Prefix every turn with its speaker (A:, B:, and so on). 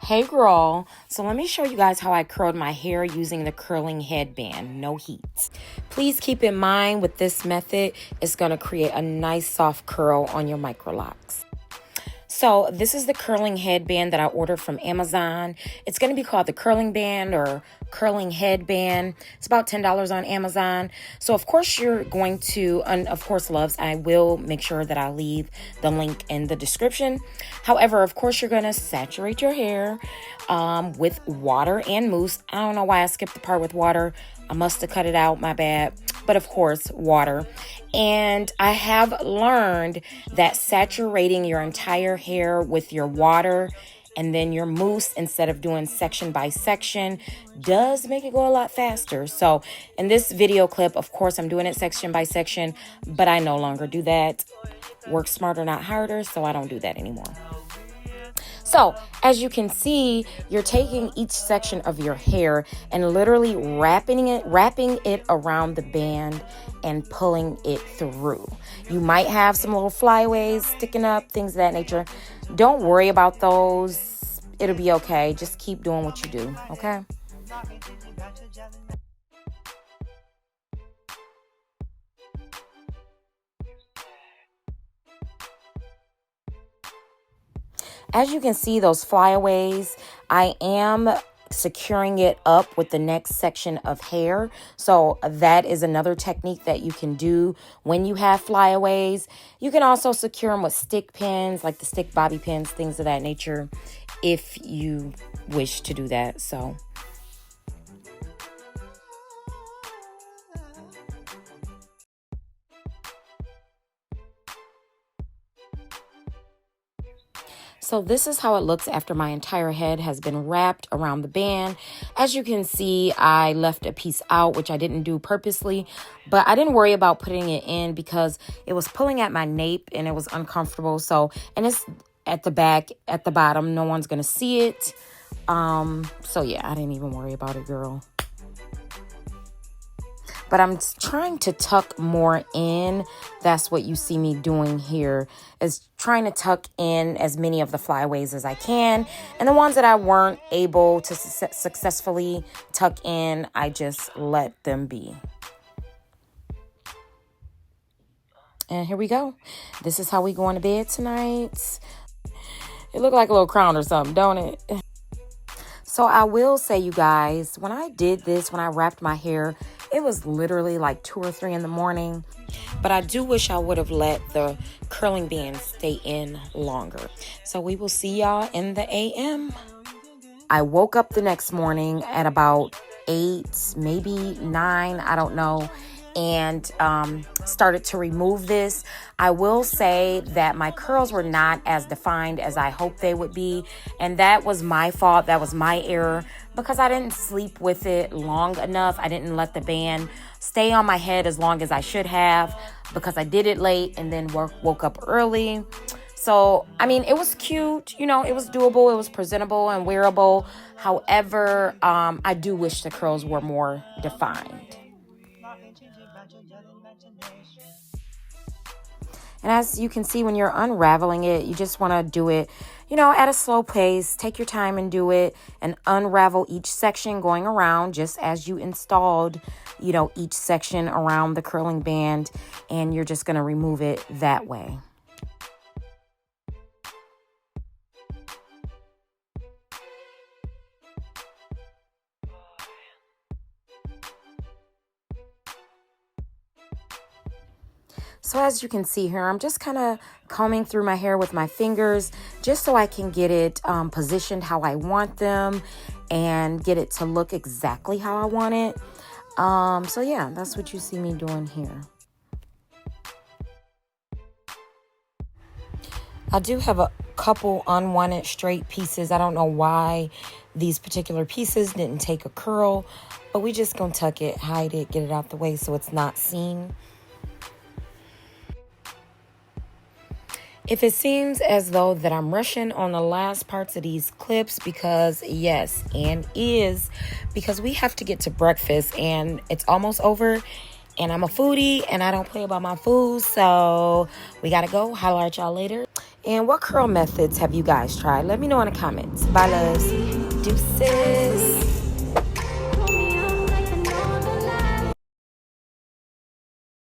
A: Hey girl, so let me show you guys how I curled my hair using the curling headband, no heat. Please keep in mind with this method, it's going to create a nice soft curl on your Microlocs. So this is the curling headband that I ordered from Amazon. It's going to be called the curling band or curling headband. It's about $10 on Amazon. So of course you're going to, and of course loves, I will make sure that I leave the link in the description. However, of course you're going to saturate your hair with water and mousse. I don't know why I skipped the part with water. I must have cut it out, my bad. But of course, water. And I have learned that saturating your entire hair with your water and then your mousse instead of doing section by section does make it go a lot faster. So in this video clip, of course, I'm doing it section by section, but I no longer do that. Work smarter, not harder, so I don't do that anymore. So as you can see, you're taking each section of your hair and literally wrapping it around the band and pulling it through. You might have some little flyaways sticking up, things of that nature. Don't worry about those. It'll be okay. Just keep doing what you do, okay? As you can see, those flyaways, I am securing it up with the next section of hair. So that is another technique that you can do when you have flyaways. You can also secure them with stick pins, like the stick bobby pins, things of that nature, if you wish to do that. So this is how it looks after my entire head has been wrapped around the band. As you can see, I left a piece out, which I didn't do purposely, but I didn't worry about putting it in because it was pulling at my nape and it was uncomfortable. So, and it's at the back, at the bottom, no one's gonna see it. So yeah, I didn't even worry about it, girl. But I'm trying to tuck more in. That's what you see me doing here, is trying to tuck in as many of the flyaways as I can. And the ones that I weren't able to successfully tuck in, I just let them be. And here we go. This is how we go to bed tonight. It looked like a little crown or something, don't it? So I will say, you guys, when I did this, when I wrapped my hair, it was literally like 2 or 3 in the morning. But I do wish I would have let the curling band stay in longer. So we will see y'all in the AM. I woke up the next morning at about 8, maybe 9, I don't know, and started to remove this. I will say that my curls were not as defined as I hoped they would be, and that was my fault. That was my error because I didn't sleep with it long enough. I didn't let the band stay on my head as long as I should have because I did it late and then woke up early. So, I mean, it was cute, you know, it was doable, it was presentable and wearable. However, I do wish the curls were more defined. And as you can see, when you're unraveling it, you just want to do it, you know, at a slow pace. Take your time and do it and unravel each section going around just as you installed, you know, each section around the curling band. And you're just going to remove it that way. So as you can see here, I'm just kind of combing through my hair with my fingers just so I can get it positioned how I want them and get it to look exactly how I want it. So yeah, that's what you see me doing here. I do have a couple unwanted straight pieces. I don't know why these particular pieces didn't take a curl, but we just gonna tuck it, hide it, get it out the way so it's not seen. If it seems as though that I'm rushing on the last parts of these clips, because yes, and is because we have to get to breakfast and it's almost over and I'm a foodie and I don't play about my food. So we got to go. Holler at y'all later. And what curl methods have you guys tried? Let me know in the comments. Bye, loves. Deuces.